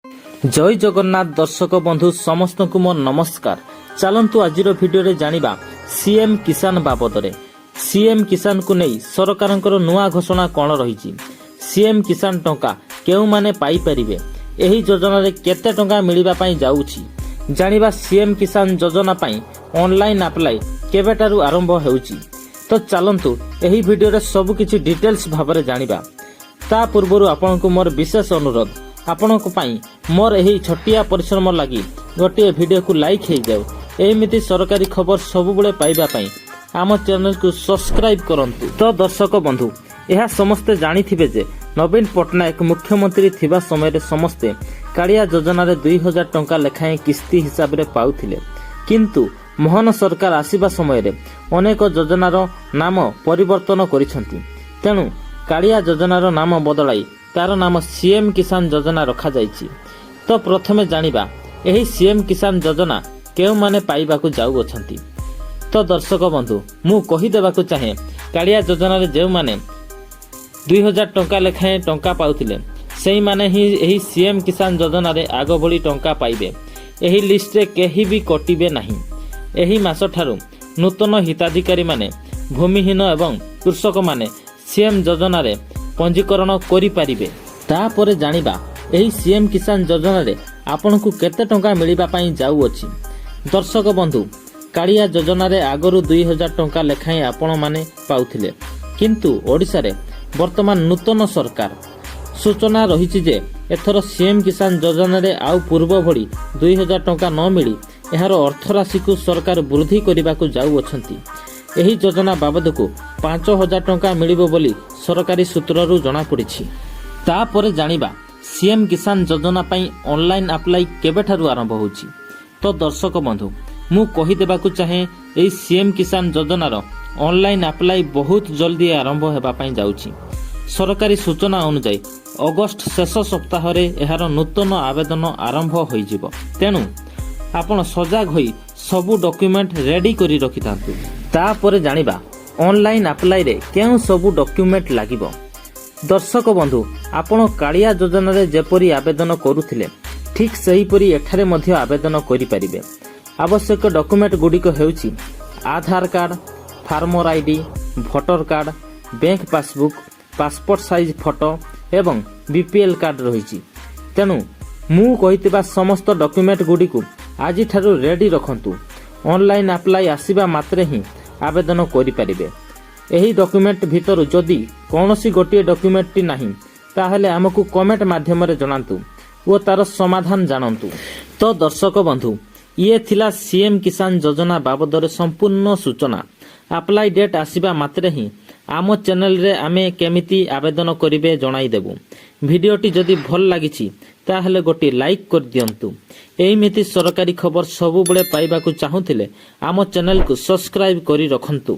जय जगन्नाथ दर्शक बंधु समस्त को मोर नमस्कार। चलतु आज भिडियो जानिबा सीएम किसान बाबद। सीएम किसान को नहीं सरकार नुआ घोषणा कौन रही। सीएम किसान टंका केउ माने पाई परिबे, एही योजना रे केते टंका मिलिबा पई जाउछि जानिबा। सीएम किसान योजना पई ऑनलाइन अप्लाई केबेटारु आरंभ हेउछि। तो चलतु एही भिडियो रे सब किछि डिटेल्स भाबरे जानिबा। ता पूर्वरु आपनकु मोर विशेष अनुरोध, आपनक पई मोर एही छोटिया परिश्रम लगी गोटे वीडियो को लाइक हो जाओ। एमिति सरकारी खबर सबुबले पाइबा पई आम चैनल को सब्सक्राइब करंतु। तो दर्शक बंधु, यह समस्ते जानिथिबे जे नवीन पट्टनायक मुख्यमंत्री थिबा समय रे समस्ते कालिया योजना रे 2000 टंका लेखाएं किस्ती हिसाब रे पाउथिले, किंतु मोहन सरकार आसीबा समय रे अनेक योजनार नाम परिवर्तन करिसंती। तेणु कालिया योजनार नाम बदलाई तार नाम सीएम किसान योजना रखा जाइछि। तो प्रथमे जानिबा एही सीएम किसान योजना केउ माने पाइबाकू जाउ अछंती। तो दर्शक बंधु, मु कहि देबाकू चाहे कालिया योजना रे जेउ माने 2000 टंका लेखाएं टंका पाउथिले सेही माने ही एही सीएम किसान योजना रे आगो भली टंका पाइबे। एही लिस्ट रे केही भी कटिबे नाही। एही मास ठारू नूतन हिताधिकारी माने भूमिहीन एवं कृषक माने सीएम योजना रे पंजीकरण करि पारिबे। तापरे जानिबा एही सीएम किसान योजना रे आपनकु केते टंका मिलिबा पई जाउ अछि। दर्शक बंधु, कालिया योजना रे आगरु 2000 टंका लेखाएं आपण माने पाउथिले, किंतु ओडिसा रे वर्तमान नूतन सरकार सूचना रहिछि जे एथर सीएम किसान योजना रे आउ पूर्व भली 2000 टंका न मिली एहार अर्थराशि को सरकार वृद्धि करबाकू जाउ अछंती। एही योजना बाबदकू 5000 टंका मिलिबो बोली सरकारी सूत्ररू जणा पड़िछि। तापरे जानिबा सीएम किसान योजना पई ऑनलाइन अप्लाई केबेठारु आरंभ होछि। तो दर्शक बंधु, मु कहि देबाकू चाहे एही सीएम किसान योजनार ऑनलाइन अप्लाई बहुत जल्दी आरंभ हेबा पई जाउछि। सरकारी सूचना अनुसार अगस्त शेष सप्ताह रे एहार नूतन आवेदन आरंभ होई जिवो। तेणु आपण सजाग होई सबु डॉक्यूमेंट रेडी करी रखिथांतु। तापरे जानिबा ऑनलाइन अप्लाई रे केउ सबु डॉक्यूमेंट लागिबो। दर्शक बंधु, आपण कालिया योजना रे जेपरी आवेदन करूथिले ठीक सही परी एठारे मध्य आवेदन करि परिबे। आवश्यक डॉक्यूमेंट गुडी को हेउछि Aadhaar card, farmer ID, voter card, bank passbook, passport size photo एवं बीपीएल कार्ड रहिछि। तेणु मु कहितबा समस्त डॉक्यूमेंट गुडी को आज ठारू रेडी रखंतु। ऑनलाइन अप्लाई आसीबा मात्रे ही आवेदन करि परिबे। एही डॉक्यूमेंट भितर जदि कोनोसी गोटे डॉक्यूमेंट टी नाही ताहले हमकु कमेंट माध्यम रे जणांतु ओ तार समाधान जानंतु। तो दर्शक बंधु, ये थिला सीएम किसान योजना बाबद रे संपूर्ण सूचना। अप्लाई डेट आसीबा मात्रे ही आम चैनल रे आमे केमिति आवेदन करिवे जणाई देबु। भिडियोटी जदि भल लागिछि ताहले गोटे लाइक कर दियंतु। एमिति सरकारी खबर सबुबले पाइबाकू चाहुथिले आम चैनल को सब्सक्राइब करी रखंतु।